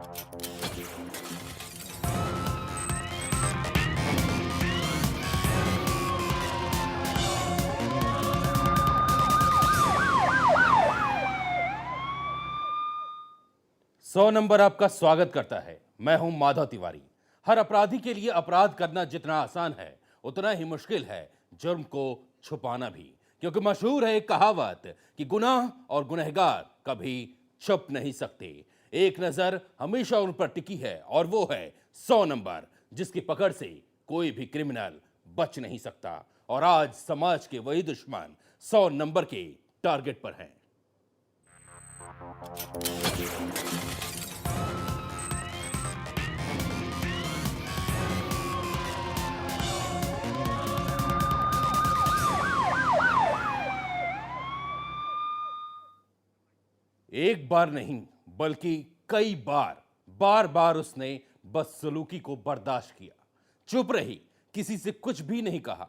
100 number आपका स्वागत करता है। मैं हूं माधव तिवारी। हर अपराधी के लिए अपराध करना जितना आसान है उतना ही मुश्किल है जुर्म को छुपाना भी, क्योंकि मशहूर है एक कहावत कि गुनाह और गुनहगार कभी छुप नहीं सकते। एक नजर हमेशा उन पर टिकी है और वो है 100 नंबर, जिसकी पकड़ से कोई भी क्रिमिनल बच नहीं सकता। और आज समाज के वही दुश्मन 100 नंबर के टारगेट पर हैं। एक बार नहीं बल्कि कई बार, बार बार उसने बदसलूकी को बर्दाश्त किया, चुप रही, किसी से कुछ भी नहीं कहा।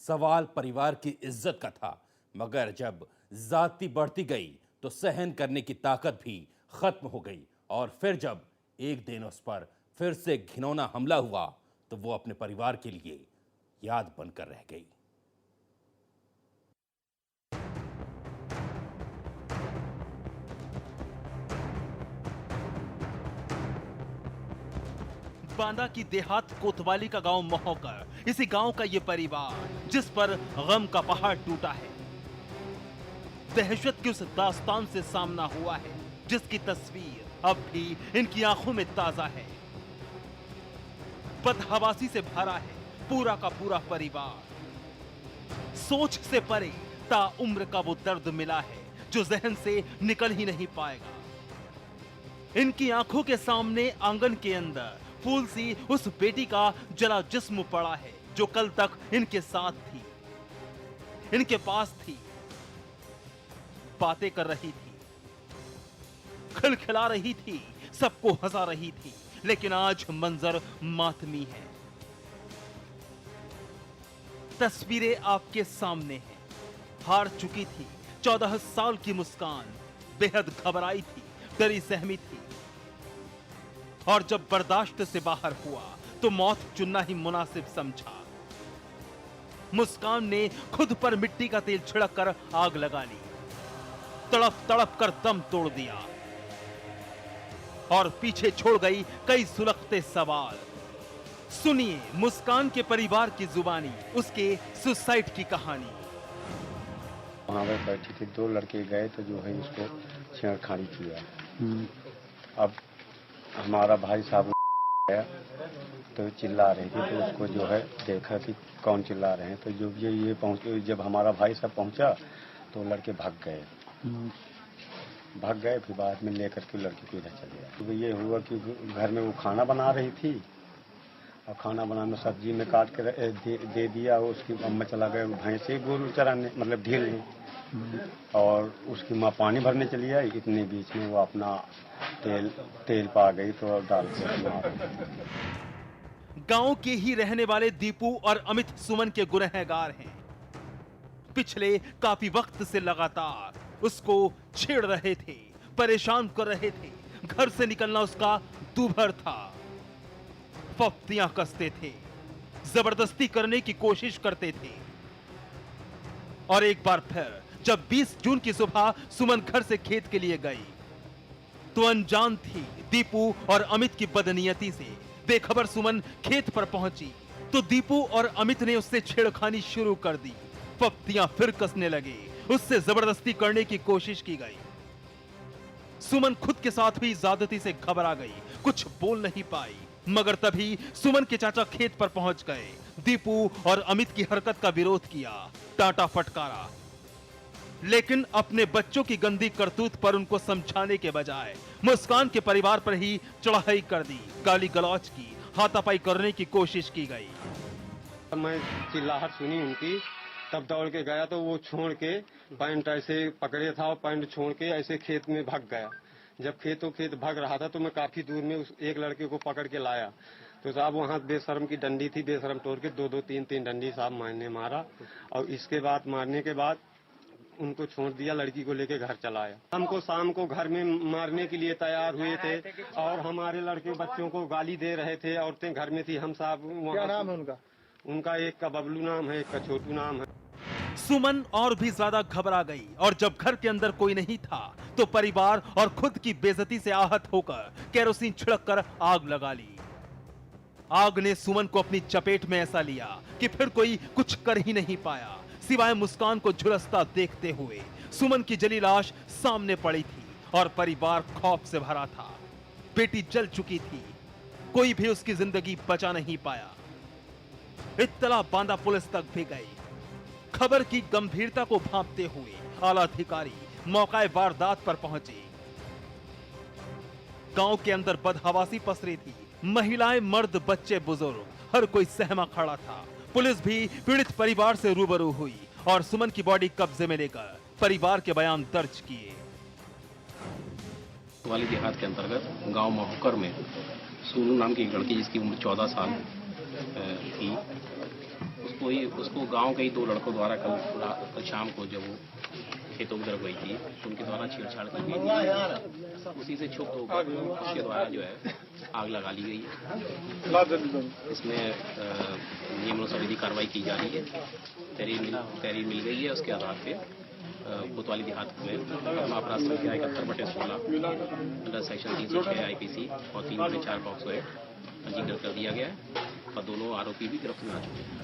सवाल परिवार की इज्जत का था, मगर जब जाति बढ़ती गई तो सहन करने की ताकत भी खत्म हो गई। और फिर जब एक दिन उस पर फिर से घिनौना हमला हुआ तो वो अपने परिवार के लिए याद बनकर रह गई। बांदा की देहात कोतवाली का गांव महोकर, इसी गांव का ये परिवार जिस पर गम का पहाड़ टूटा है, दहशत की उस दास्तान से सामना हुआ है जिसकी तस्वीर अब भी इनकी आंखों में ताजा है। बदहवासी से भरा है पूरा का पूरा परिवार। सोच से परे ताउम्र का वो दर्द मिला है जो जहन से निकल ही नहीं पाएगा। इनकी आंखों के सामने आंगन के अंदर फूल सी उस बेटी का जला जिस्म पड़ा है जो कल तक इनके साथ थी, इनके पास थी, बातें कर रही थी, खिलखिला रही थी, सबको हंसा रही थी। लेकिन आज मंजर मातमी है। तस्वीरें आपके सामने हैं। हार चुकी थी 14 साल की मुस्कान, बेहद घबराई थी, डरी सहमी थी, और जब बर्दाश्त से बाहर हुआ तो मौत चुनना ही मुनासिब समझा। मुस्कान ने खुद पर मिट्टी का तेल छिड़क कर आग लगा ली, तड़प तड़प कर दम तोड़ दिया और पीछे छोड़ गई कई सुलगते सवाल। सुनिए मुस्कान के परिवार की जुबानी, उसके सुसाइड की कहानी। वहाँ पर बैठी थी, दो लड़के गए तो जो है इसको छेड़खानी किया। अब हमारा भाई साहब गया तो चिल्ला रही थी, तो उसको जो है देखा कि कौन चिल्ला रहे हैं, तो जो ये पहुंचे, जब हमारा भाई साहब पहुंचा तो लड़के भाग गए। फिर बाद में लेकर के लड़के को इधर चले गए। तो ये हुआ कि घर में वो खाना बना रही थी और खाना बनाने सब्जी में काट के दे दिया। उसकी अम्मा चला गए भैंसे गोरू चराने, मतलब ढीलने, और उसकी माँ पानी भरने चली आई। इतने बीच में वो अपना तेल पा गई तो डाल के। गांव के ही रहने वाले दीपू और अमित सुमन के गुनहगार हैं। पिछले काफी वक्त से लगातार उसको छेड़ रहे थे, परेशान कर रहे थे। घर से निकलना उसका दूभर था। फफ्तियां कसते थे, जबरदस्ती करने की कोशिश करते थे। और एक बार फिर जब 20 जून की सुबह सुमन घर से खेत के लिए गई तो अनजान थी दीपू और अमित की बदनीयती से। बेखबर सुमन खेत पर पहुंची तो दीपू और अमित ने उससे छेड़खानी शुरू कर दी। फफ्तियां फिर कसने लगे, उससे जबरदस्ती करने की कोशिश की गई। सुमन खुद के साथ हुई ज्यादती से घबरा गई, कुछ बोल नहीं पाई। मगर तभी सुमन के चाचा खेत पर पहुंच गए। दीपू और अमित की हरकत का विरोध किया, डांटा फटकारा, लेकिन अपने बच्चों की गंदी करतूत पर उनको समझाने के बजाय मुस्कान के परिवार पर ही चढ़ाई कर दी। गाली गलौज की, हाथापाई करने की कोशिश की गई। मैं चिल्लाहट सुनी उनकी, तब दौड़ के गया तो वो छोड़ के पैंट ऐसे पकड़े था और पैंट छोड़ के ऐसे खेत में भाग गया। जब खेत भाग रहा था तो मैं काफी दूर में उस एक लड़के को पकड़ के लाया तो साहब वहाँ बेशरम की डंडी थी, बेशरम तोड़ के दो तीन डंडी साहब मैंने मारा। और इसके बाद मारने के बाद उनको छोड़ दिया, लड़की को लेके घर चला आया। हमको शाम को घर में मारने के लिए तैयार हुए थे और हमारे लड़के बच्चों को गाली दे रहे थे। औरतें घर में थी, हम साहब क्या नाम है उनका? उनका एक का बबलू नाम है, एक का छोटू नाम है। सुमन और भी ज्यादा घबरा गई और जब घर के अंदर कोई नहीं था तो परिवार और खुद की बेइज्जती से आहत होकर केरोसिन छिड़क कर आग लगा ली। आग ने सुमन को अपनी चपेट में ऐसा लिया कि फिर कोई कुछ कर ही नहीं पाया सिवाय मुस्कान को झुलसता देखते हुए। सुमन की जली लाश सामने पड़ी थी और परिवार खौफ से भरा था। बेटी जल चुकी थी, कोई भी उसकी जिंदगी बचा नहीं पाया। इत्तला बांदा पुलिस तक भी गई। खबर की गंभीरता को भांपते हुए आला अधिकारी मौके वारदात पर पहुंचे। गांव के अंदर बदहवासी पसरी थी। महिलाएं, मर्द, बच्चे, बुजुर्ग, हर कोई सहमा खड़ा था। पुलिस भी पीड़ित परिवार से रूबरू हुई और सुमन की बॉडी कब्जे में लेकर परिवार के बयान दर्ज किए। वाली देहात के अंतर्गत गांव महुकर में सोनू नाम की एक लड़की जिसकी उम्र 14 साल थी, उसको गांव के ही 2 लड़कों द्वारा कल शाम को जब वो खेतों की तरफ गई थी तो उनके द्वारा छेड़छाड़ की गई थी। उसी से क्षुब्ध होकर उसके द्वारा जो है आग लगा ली गई है। इसमें नियमानुसार विधि कार्रवाई की जा रही है। तहरीर मिल गई है। उसके आधार पे कोतवाली देहात में अपराध संख्या 71/16 अंडर सेक्शन 306 IPC और 3/4 पॉक्सो एक्ट पंजीकृत कर दिया गया है और दोनों आरोपी भी गिरफ्त में आ चुके हैं।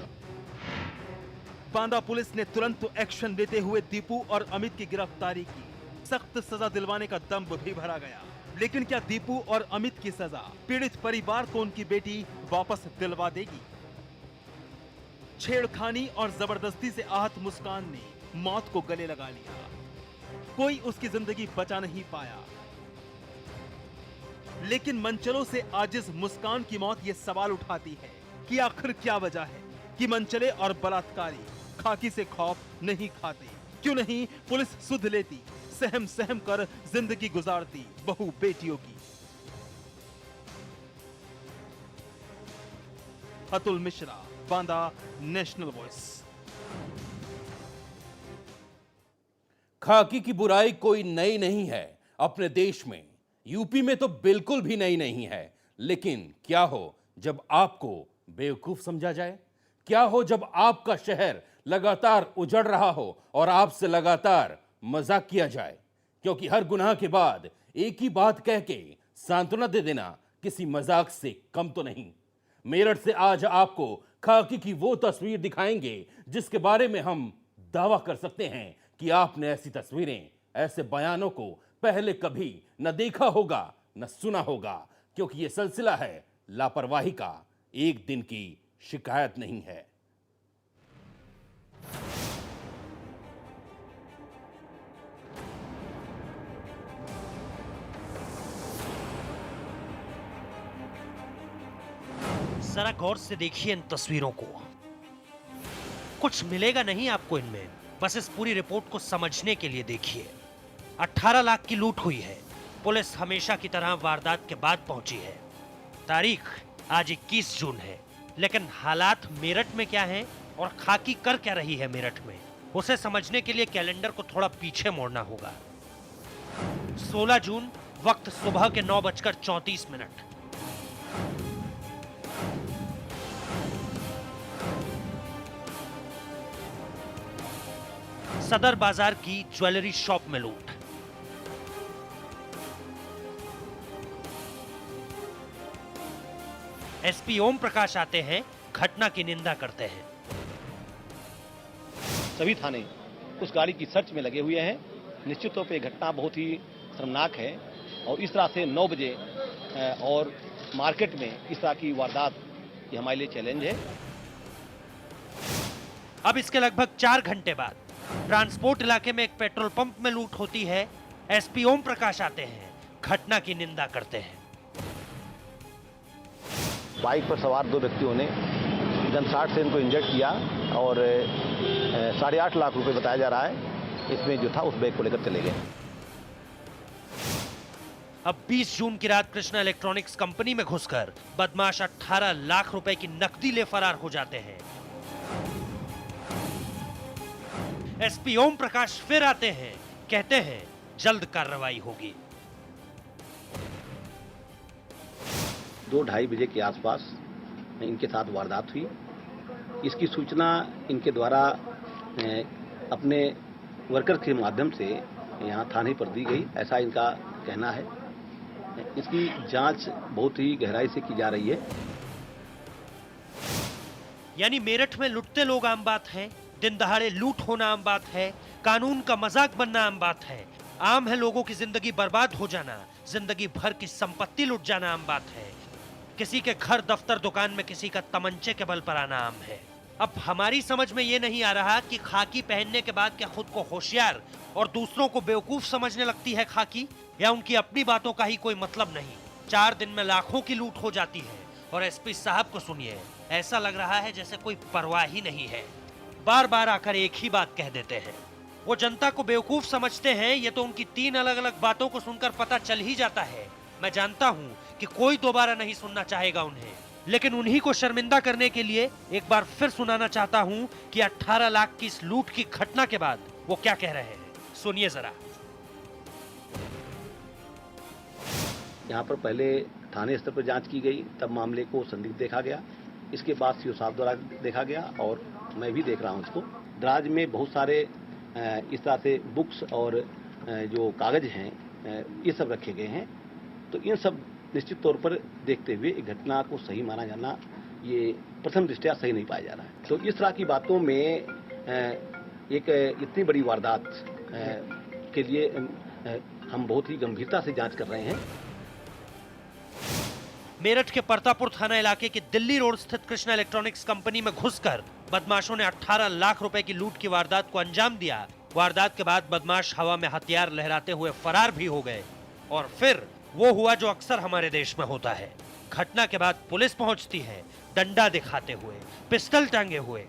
बांदा पुलिस ने तुरंत एक्शन लेते हुए दीपू और अमित की गिरफ्तारी की। सख्त सजा दिलवाने का दंभ भी भरा गया। लेकिन क्या दीपू और अमित की सजा पीड़ित परिवार को उनकी बेटी वापस दिलवा देगी? छेड़खानी और जबरदस्ती से आहत मुस्कान ने मौत को गले लगा लिया। कोई उसकी जिंदगी बचा नहीं पाया। लेकिन मनचलों से आजिज मुस्कान की मौत ये सवाल उठाती है कि आखिर क्या वजह है कि मनचले और बलात्कारी खाकी से खौफ नहीं खाते? क्यों नहीं पुलिस सुध लेती, सहम सहम कर जिंदगी गुजारती बहु बेटियों की? Atul Mishra, Banda, national voice. खाकी की बुराई कोई नई नहीं है अपने देश में, यूपी में तो बिल्कुल भी नई नहीं है। लेकिन क्या हो जब आपको बेवकूफ समझा जाए? क्या हो जब आपका शहर लगातार उजड़ रहा हो और आपसे लगातार मजाक किया जाए? क्योंकि हर गुनाह के बाद एक ही बात कह के सांत्वना दे देना किसी मजाक से कम तो नहीं। मेरठ से आज आपको खाकी की वो तस्वीर दिखाएंगे जिसके बारे में हम दावा कर सकते हैं कि आपने ऐसी तस्वीरें, ऐसे बयानों को पहले कभी न देखा होगा न सुना होगा। क्योंकि यह सिलसिला है लापरवाही का, एक दिन की शिकायत नहीं है। जरा गौर से देखिए इन तस्वीरों को। कुछ मिलेगा नहीं आपको इनमें, बस इस पूरी रिपोर्ट को समझने के लिए देखिए। 18 लाख की लूट हुई है। पुलिस हमेशा की तरह वारदात के बाद पहुंची है। तारीख आज 21 जून है, लेकिन हालात मेरठ में क्या हैं और खाकी कर क्या रही है मेरठ में, उसे समझने के लिए कैलेंडर को थोड़ा पीछे मोड़ना होगा। 16 जून, वक्त सुबह के 9:34। सदर बाजार की ज्वेलरी शॉप में लूट। एसपी ओम प्रकाश आते हैं, घटना की निंदा करते हैं। सभी थाने उस गाड़ी की सर्च में लगे हुए हैं। निश्चित तौर पे घटना बहुत ही शर्मनाक है और इस तरह से 9 बजे और मार्केट में इस तरह की वारदात ये हमारे लिए चैलेंज है। अब इसके लगभग 4 घंटे बाद ट्रांसपोर्ट इलाके में एक पेट्रोल पंप में लूट होती है। एसपी ओम प्रकाश आते हैं, घटना की निंदा करते हैं। बाइक पर सवार 2 व्यक्तियों ने गनशॉट से इनको इंजर्ड किया और 8.5 लाख रुपए बताया जा रहा है इसमें जो था उस बैग को लेकर चले गए। अब 20 जून की रात कृष्णा इलेक्ट्रॉनिक्स कंपनी में घुसकर बदमाश 18 लाख रुपए की नकदी ले फरार हो जाते हैं। एसपी ओम प्रकाश फिर आते हैं, कहते हैं जल्द कार्रवाई होगी। 2-2:30 बजे के आसपास इनके साथ वारदात हुई। इसकी सूचना इनके द्वारा अपने वर्कर के माध्यम से यहाँ थाने पर दी गई, ऐसा इनका कहना है। इसकी जांच बहुत ही गहराई से की जा रही है। यानी मेरठ में लुटते लोग आम बात है, दिन दहाड़े लूट होना आम बात है, कानून का मजाक बनना आम बात है। आम है लोगों की जिंदगी बर्बाद हो जाना, जिंदगी भर की संपत्ति लुट जाना आम बात है। किसी के घर, दफ्तर, दुकान में किसी का तमंचे के बल पर आना आम है। अब हमारी समझ में ये नहीं आ रहा कि खाकी पहनने के बाद क्या खुद को होशियार और दूसरों को बेवकूफ समझने लगती है खाकी, या उनकी अपनी बातों का ही कोई मतलब नहीं। 4 दिन में लाखों की लूट हो जाती है और एसपी साहब को सुनिए, ऐसा लग रहा है जैसे कोई परवाह ही नहीं है। बार बार आकर एक ही बात कह देते हैं। वो जनता को बेवकूफ समझते हैं, ये तो उनकी 3 अलग अलग बातों को सुनकर पता चल ही जाता है। मैं जानता हूँ कि कोई दोबारा नहीं सुनना चाहेगा उन्हें, लेकिन उन्हीं को शर्मिंदा करने के लिए एक बार फिर सुनाना चाहता हूँ कि 18 लाख की इस लूट की घटना के बाद वो क्या कह रहे हैं। सुनिए जरा। यहाँ पर पहले थाने स्तर पर जांच की गई, तब मामले को संदिग्ध देखा गया। इसके बाद सीओ साहब द्वारा देखा गया और मैं भी देख रहा हूँ इसको। दराज में बहुत सारे इस तरह से बुक्स और जो कागज हैं ये सब रखे गए हैं, तो इन सब निश्चित तौर पर देखते हुए एक घटना को सही माना जाना ये प्रथम दृष्टया सही नहीं पाया जा रहा है। तो इस तरह की बातों में एक इतनी बड़ी वारदात के लिए हम बहुत ही गंभीरता से जांच कर रहे हैं। मेरठ के परतापुर थाना इलाके के दिल्ली रोड स्थित कृष्णा इलेक्ट्रॉनिक्स कंपनी में घुसकर बदमाशों ने 18 लाख रुपए की लूट की वारदात को अंजाम दिया। वारदात के बाद बदमाश हवा में हथियार लहराते हुए फरार भी हो गए और फिर वो हुआ जो अक्सर हमारे देश में होता है। घटना के बाद पुलिस पहुंचती है, डंडा दिखाते हुए, पिस्टल टांगे हुए।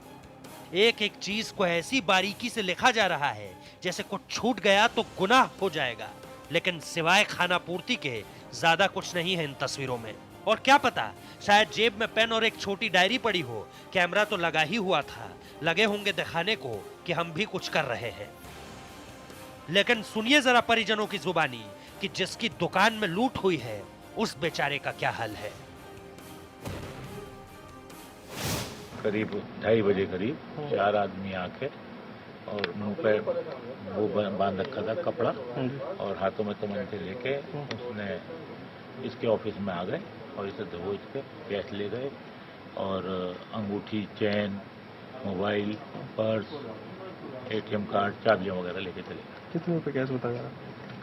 एक एक चीज को ऐसी बारीकी से लिखा जा रहा है जैसे कुछ छूट गया तो गुनाह हो जाएगा, लेकिन सिवाय खाना पूर्ति के ज्यादा कुछ नहीं है इन तस्वीरों में। और क्या पता, शायद जेब में पेन और एक छोटी डायरी पड़ी हो। कैमरा तो लगा ही हुआ था, लगे होंगे दिखाने को कि हम भी कुछ कर रहे हैं। लेकिन सुनिए जरा परिजनों की जुबानी कि जिसकी दुकान में लूट हुई है उस बेचारे का क्या हाल है। करीब 2:30 बजे करीब 4 आदमी आके और मुंह पे वो बांध रखा था कपड़ा और हाथों में तमंचे लेके उसने इसके ऑफिस में आ गए और इसे दबोच के कैश ले गए और अंगूठी, चैन, मोबाइल, पर्स, ATM कार्ड, चाबियां वगैरह लेके चले गए। कितने रुपए कैश बताया?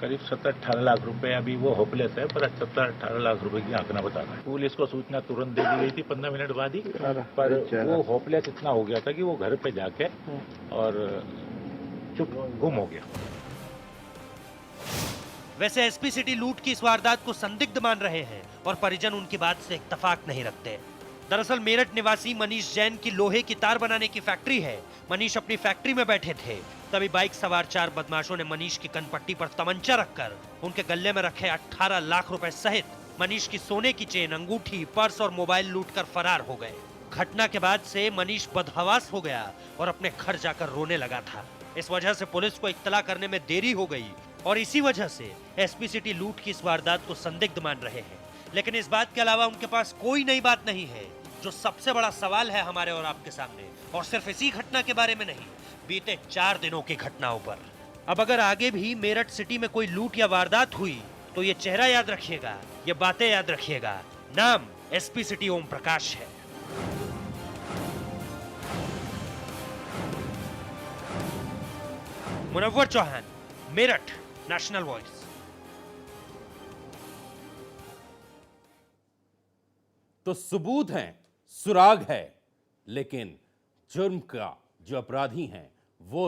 करीब 17-18 लाख रुपए। अभी वो होपलेस है, पर 17-18 लाख रुपए की आंकड़ा बता रहा है। पुलिस को सूचना तुरंत दे दी गई थी 15 मिनट बाद ही, पर वो होपलेस इतना हो गया था कि वो घर पे जाके और चुप गुम हो गया। वैसे एसपी सिटी लूट की इस वारदात को संदिग्ध मान रहे हैं और परिजन उनकी बात से इत्तेफाक नहीं रखते। दरअसल मेरठ निवासी मनीष जैन की लोहे की तार बनाने की फैक्ट्री है। मनीष अपनी फैक्ट्री में बैठे थे, तभी बाइक सवार 4 बदमाशों ने मनीष की कनपट्टी पर तमंचा रखकर उनके गले में रखे 18 लाख रुपए सहित मनीष की सोने की चेन, अंगूठी, पर्स और मोबाइल लूटकर फरार हो गए। घटना के बाद से मनीष बदहवास हो गया और अपने घर जाकर रोने लगा था। इस वजह से पुलिस को इत्तला करने में देरी हो गई और इसी वजह से एसपी सिटी लूट की इस वारदात को संदिग्ध मान रहे हैं। लेकिन इस बात के अलावा उनके पास कोई नई बात नहीं है। जो सबसे बड़ा सवाल है हमारे और आपके सामने, और सिर्फ इसी घटना के बारे में नहीं, बीते 4 दिनों की घटनाओं पर। अब अगर आगे भी मेरठ सिटी में कोई लूट या वारदात हुई तो ये चेहरा याद रखिएगा, ये बातें याद रखिएगा। नाम एसपी सिटी ओम प्रकाश है। Munawwar Chauhan, Meerut, national voice. तो सबूत हैं, सुराग है, लेकिन जुर्म का जो अपराधी हैं वो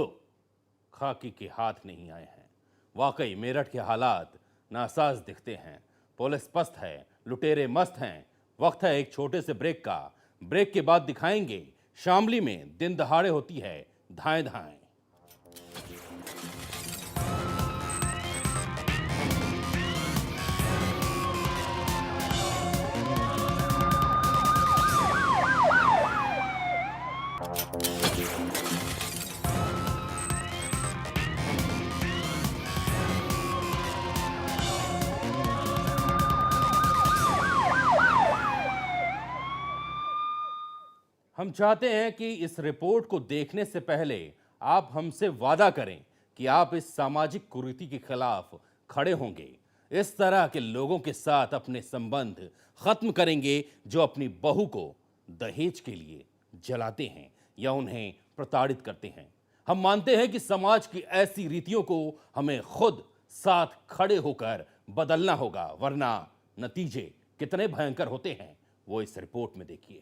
खाकी के हाथ नहीं आए हैं। वाकई मेरठ के हालात नासाज दिखते हैं। पुलिस पस्त है, लुटेरे मस्त हैं। वक्त है एक छोटे से ब्रेक का। ब्रेक के बाद दिखाएंगे शामली में दिन दहाड़े होती है धाएं धाएं। हम चाहते हैं कि इस रिपोर्ट को देखने से पहले आप हमसे वादा करें कि आप इस सामाजिक कुरीति के खिलाफ खड़े होंगे, इस तरह के लोगों के साथ अपने संबंध खत्म करेंगे जो अपनी बहू को दहेज के लिए जलाते हैं या उन्हें प्रताड़ित करते हैं। हम मानते हैं कि समाज की ऐसी रीतियों को हमें खुद साथ खड़े होकर बदलना होगा, वरना नतीजे कितने भयंकर होते हैं वो इस रिपोर्ट में देखिए।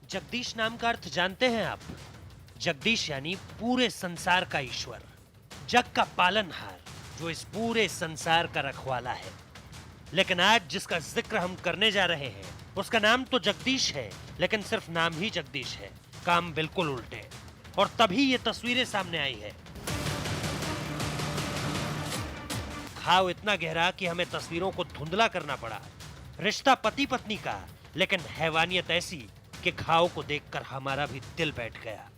जगदीश नाम का अर्थ जानते हैं आप? जगदीश यानी पूरे संसार का ईश्वर, जग का पालनहार, जो इस पूरे संसार का रखवाला है। लेकिन आज जिसका जिक्र हम करने जा रहे हैं उसका नाम तो जगदीश है, लेकिन सिर्फ नाम ही जगदीश है, काम बिल्कुल उल्टे। और तभी ये तस्वीरें सामने आई है। घाव इतना गहरा कि हमें तस्वीरों को धुंधला करना पड़ा। रिश्ता पति पत्नी का, लेकिन हैवानियत ऐसी कि घाव को देखकर हमारा भी दिल बैठ गया।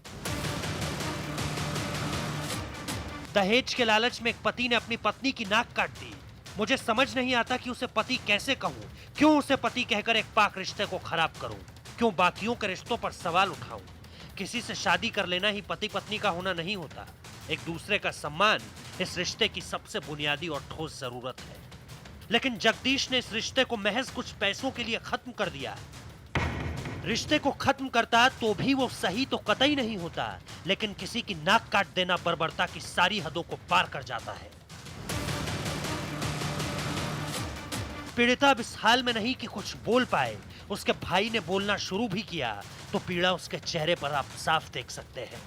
दहेज के लालच में एक पति ने अपनी पत्नी की नाक काट दी। मुझे समझ नहीं आता कि उसे पति कैसे कहूं, क्यों उसे पति कहकर एक पाक रिश्ते को खराब करूं, क्यों बाकियों के रिश्तों पर सवाल उठाऊं। किसी से शादी कर लेना ही पति पत्नी का होना नहीं होता। एक दूसरे का सम्मान इस रिश्ते की सबसे बुनियादी और ठोस जरूरत है। लेकिन जगदीश ने इस रिश्ते को महज कुछ पैसों के लिए खत्म कर दिया। रिश्ते को खत्म करता तो भी वो सही तो कतई नहीं होता, लेकिन किसी की नाक काट देना बर्बरता की सारी हदों को पार कर जाता है। पीड़िता अब इस हाल में नहीं कि कुछ बोल पाए। उसके भाई ने बोलना शुरू भी किया तो पीड़ा उसके चेहरे पर आप साफ देख सकते हैं।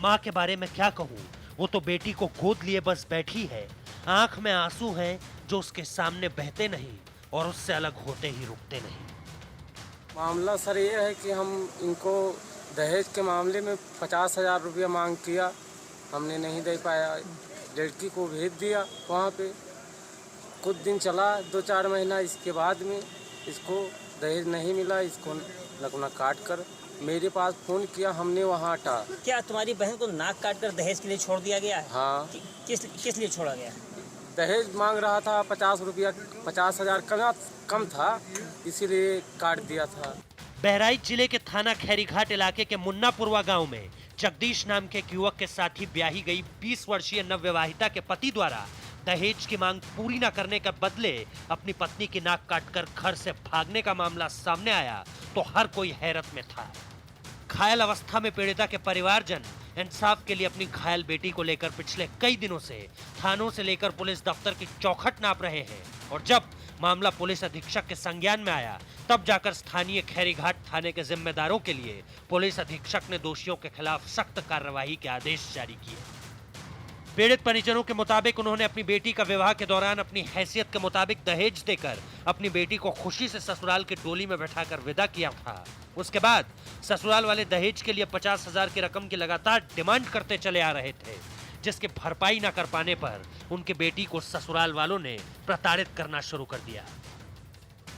माँ के बारे में क्या कहूँ, वो तो बेटी को गोद लिए बस बैठी है। आंख में आंसू हैं जो उसके सामने बहते नहीं और उससे अलग होते ही रुकते नहीं। मामला सर ये है कि हम इनको दहेज के मामले में 50,000 रुपया मांग किया, हमने नहीं दे पाया। लड़की को भेज दिया वहाँ पे, कुछ दिन चला 2-4 महीना, इसके बाद में इसको दहेज नहीं मिला। इसको लगना काट कर मेरे पास फ़ोन किया, हमने वहाँ हटा। क्या तुम्हारी बहन को नाक काट कर दहेज के लिए छोड़ दिया गया है? हाँ। किस लिए छोड़ा गया? दहेज मांग रहा था 50 रुपया, 50,000 कम था, इसीलिए काट दिया था। बहराइच जिले के थाना खैरीघाट इलाके के मुन्नापुरवा गांव में जगदीश नाम के एक युवक के साथ ही ब्याही गई 20 वर्षीय नवविवाहिता के पति द्वारा दहेज की मांग पूरी न करने के बदले अपनी पत्नी की नाक काटकर घर से भागने का मामला सामने आया तो हर कोई हैरत में था। घायल अवस्था में पीड़िता के परिवारजन इंसाफ के लिए अपनी घायल बेटी को लेकर पिछले कई दिनों से थानों से लेकर पुलिस दफ्तर की चौखट नाप रहे हैं। और जब मामला पुलिस अधीक्षक के संज्ञान में आया तब जाकर स्थानीय खैरीघाट थाने के जिम्मेदारों के लिए पुलिस अधीक्षक ने दोषियों के खिलाफ सख्त कार्रवाई के आदेश जारी किए। पीड़ित परिजनों के मुताबिक उन्होंने अपनी बेटी का विवाह के दौरान अपनी हैसियत के मुताबिक दहेज देकर अपनी बेटी को खुशी से ससुराल की डोली में बैठाकर विदा किया था। उसके बाद ससुराल वाले दहेज के लिए 50,000 की रकम की लगातार डिमांड करते चले आ रहे थे, जिसकी भरपाई न कर पाने पर उनकी बेटी को ससुराल वालों ने प्रताड़ित करना शुरू कर दिया।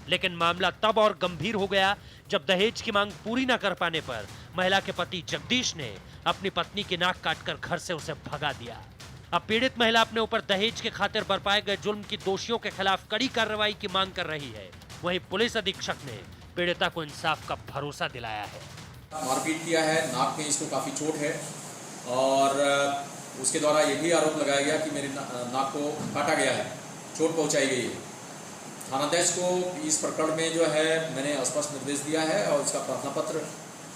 लेकिन मामला तब और गंभीर हो गया जब दहेज की मांग पूरी न कर पाने पर महिला के पति जगदीश ने अपनी पत्नी की नाक काटकर घर से उसे भगा दिया। अब पीड़ित महिला अपने ऊपर दहेज के खातिर बरपाए गए जुल्म की दोषियों के खिलाफ कड़ी कार्रवाई की मांग कर रही है। वहीं पुलिस अधीक्षक ने पीड़िता को इंसाफ का भरोसा दिलाया है। मारपीट किया है, नाक में इसको काफ़ी चोट है और उसके द्वारा ये भी आरोप लगाया गया कि मेरी नाक को काटा गया है, चोट पहुंचाई गई है। थानाध्यक्ष को इस प्रकरण में जो है मैंने स्पष्ट निर्देश दिया है और इसका प्रार्थना पत्र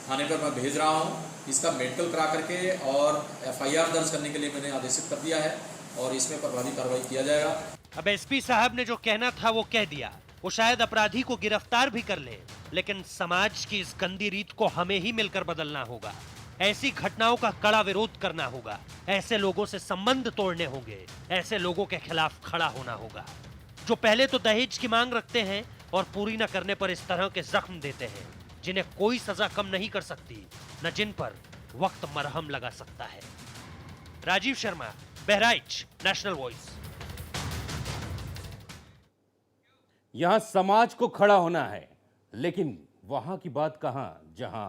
थाने पर मैं भेज रहा हूं। इसका मेडिकल करा करके और FIR दर्ज करने के लिए मैंने आदेशित कर दिया है और इसमें प्रभावी कार्रवाई किया जाएगा। अब SP साहब ने जो कहना था वो कह दिया। वो शायद अपराधी को गिरफ्तार भी कर ले, लेकिन समाज की इस गंदी रीत को हमें ही मिलकर बदलना होगा। ऐसी घटनाओं का कड़ा विरोध करना होगा, ऐसे लोगों से संबंध तोड़ने होंगे, ऐसे लोगों के खिलाफ खड़ा होना होगा जो पहले तो दहेज की मांग रखते हैं और पूरी न करने पर इस तरह के जख्म देते हैं जिन्हें कोई सजा कम नहीं कर सकती, न जिन पर वक्त मरहम लगा सकता है। Rajeev Sharma, Bahraich, national voice. यहां समाज को खड़ा होना है, लेकिन वहां की बात कहां जहां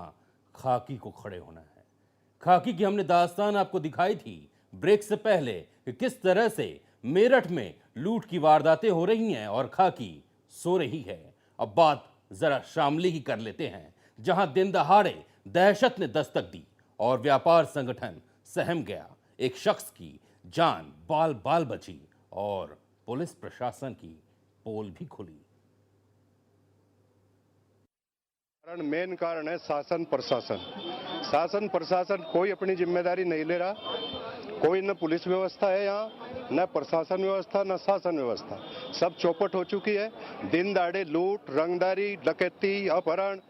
खाकी को खड़े होना है। खाकी की हमने दास्तान आपको दिखाई थी ब्रेक से पहले कि किस तरह से मेरठ में लूट की वारदातें हो रही हैं और खाकी सो रही है। अब बात जरा शामली की कर लेते हैं, जहां दिन दहाड़े दहशत ने दस्तक दी और व्यापार संगठन सहम गया। एक शख्स की जान बाल बाल बची और पुलिस प्रशासन की पोल भी खुली। मेन कारण है शासन प्रशासन कोई अपनी जिम्मेदारी नहीं ले रहा। कोई न पुलिस व्यवस्था है यहाँ, न प्रशासन व्यवस्था, न शासन व्यवस्था। सब चौपट हो चुकी है। दिन दहाड़े लूट, रंगदारी, डकैती, अपहरण,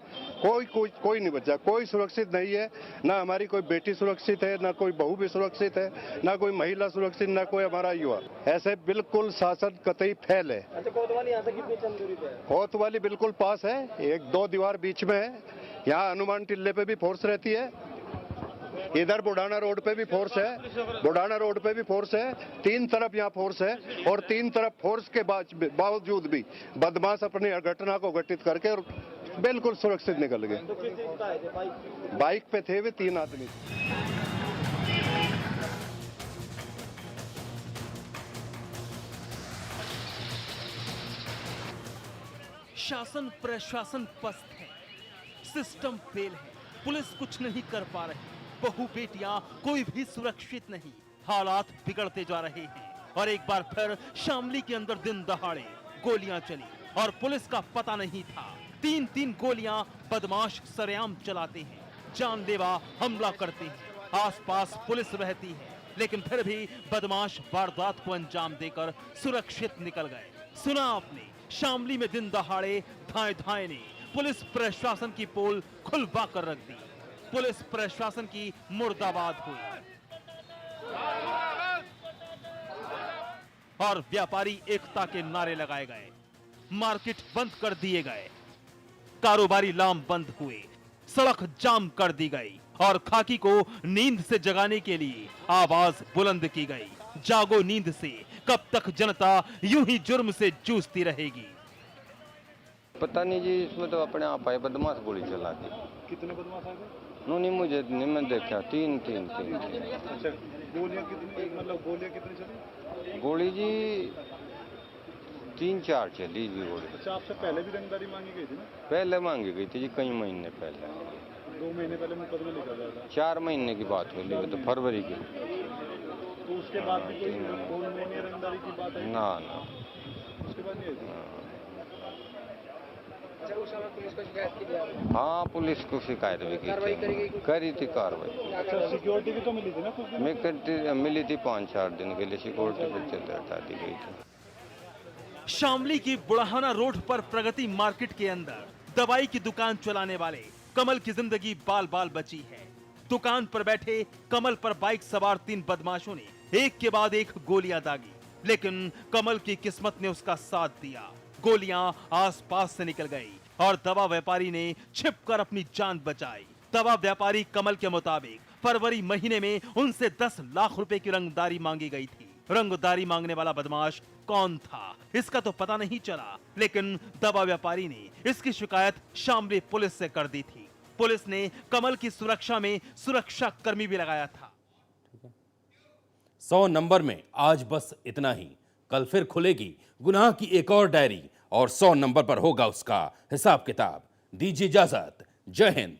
कोई नहीं बचा। कोई सुरक्षित नहीं है। ना हमारी कोई बेटी सुरक्षित है, ना कोई बहू भी सुरक्षित है, ना कोई महिला सुरक्षित, ना कोई हमारा युवा। ऐसे बिल्कुल शासन कतई फेल है। कोतवाली यहाँ से कितनी चल दूरी पे है? कोतवाली बिल्कुल पास है, 1-2 दीवार बीच में है। यहाँ हनुमान टिल्ले पे भी फोर्स रहती है, इधर बुढ़ाना रोड पे भी फोर्स है, 3 तरफ यहाँ फोर्स है। और 3 तरफ फोर्स के बावजूद भी बदमाश अपनी घटना को घटित करके और बिल्कुल सुरक्षित निकल गए। तो किस चीज का है? बाइक पे थे वे 3 आदमी। शासन प्रशासन पस्त है, सिस्टम फेल है, पुलिस कुछ नहीं कर पा रही, बहू बेटियां कोई भी सुरक्षित नहीं। हालात बिगड़ते जा रहे हैं और एक बार फिर शामली के अंदर दिन दहाड़े गोलियां चली और पुलिस का पता नहीं था। 3-3 गोलियां बदमाश सरेआम चलाते हैं, जानलेवा हमला करते हैं। आसपास पुलिस रहती है, लेकिन फिर भी बदमाश वारदात को अंजाम देकर सुरक्षित निकल गए। सुना आपने, शामली में दिन दहाड़े धाए ने पुलिस प्रशासन की पोल खुलवा कर रख दी। पुलिस प्रशासन की मुर्दाबाद हुई और व्यापारी एकता के नारे लगाए गए। मार्केट बंद कर दिए गए, कारोबारी लामबंद हुए, सड़क जाम कर दी गई और खाकी को नींद से जगाने के लिए आवाज बुलंद की गई। जागो नींद से, कब तक जनता यूं ही जुर्म से जूझती रहेगी? पता नहीं जी, इसमें तो अपने आप आए बदमाश गोली चला दी। कितने बदमाश आ गए? मुझे नहीं, मैं देखा 3। अच्छा, गोलियां कितनी, मतलब गोलियां कितनी चली? गोली जी 3-4 चली जी गोली। अच्छा, आपसे पहले भी रंगदारी मांगी गई थी ना? पहले मांगी गई थी जी, कई महीने पहले। 2 महीने पहले मुकदमा लिखा गया था। 4 महीने की बात हुई, तो फरवरी की। तो उसके बाद भी कोई 2 महीने रंगदारी की बात है? ना, उसके बाद नहीं है। हाँ, पुलिस को शिकायत भी करी थी कार्रवाई। अच्छा, सिक्योरिटी भी तो मिली थी ना? मिली थी 5-4 दिन के लिए सिक्योरिटी पर चलते हटा दी गई थी। शामली की बुढ़ाना रोड पर प्रगति मार्केट के अंदर दवाई की दुकान चलाने वाले कमल की जिंदगी बाल बाल बची है। दुकान पर बैठे कमल पर बाइक सवार 3 बदमाशों ने एक के बाद एक गोलियां दागी, लेकिन कमल की किस्मत ने उसका साथ दिया। गोलियां आसपास से निकल गई और दवा व्यापारी ने छिपकर अपनी जान बचाई। दवा व्यापारी कमल के मुताबिक फरवरी महीने में उनसे 10 लाख रुपए की रंगदारी मांगी गई थी। रंगदारी मांगने वाला बदमाश कौन था, इसका तो पता नहीं चला, लेकिन दवा व्यापारी ने इसकी शिकायत शामली पुलिस से कर दी थी। पुलिस ने कमल की सुरक्षा में सुरक्षा कर्मी भी लगाया था। 100 नंबर में आज बस इतना ही। कल फिर खुलेगी गुनाह की एक और डायरी और 100 नंबर पर होगा उसका हिसाब किताब। दीजिए इजाजत। जय हिंद।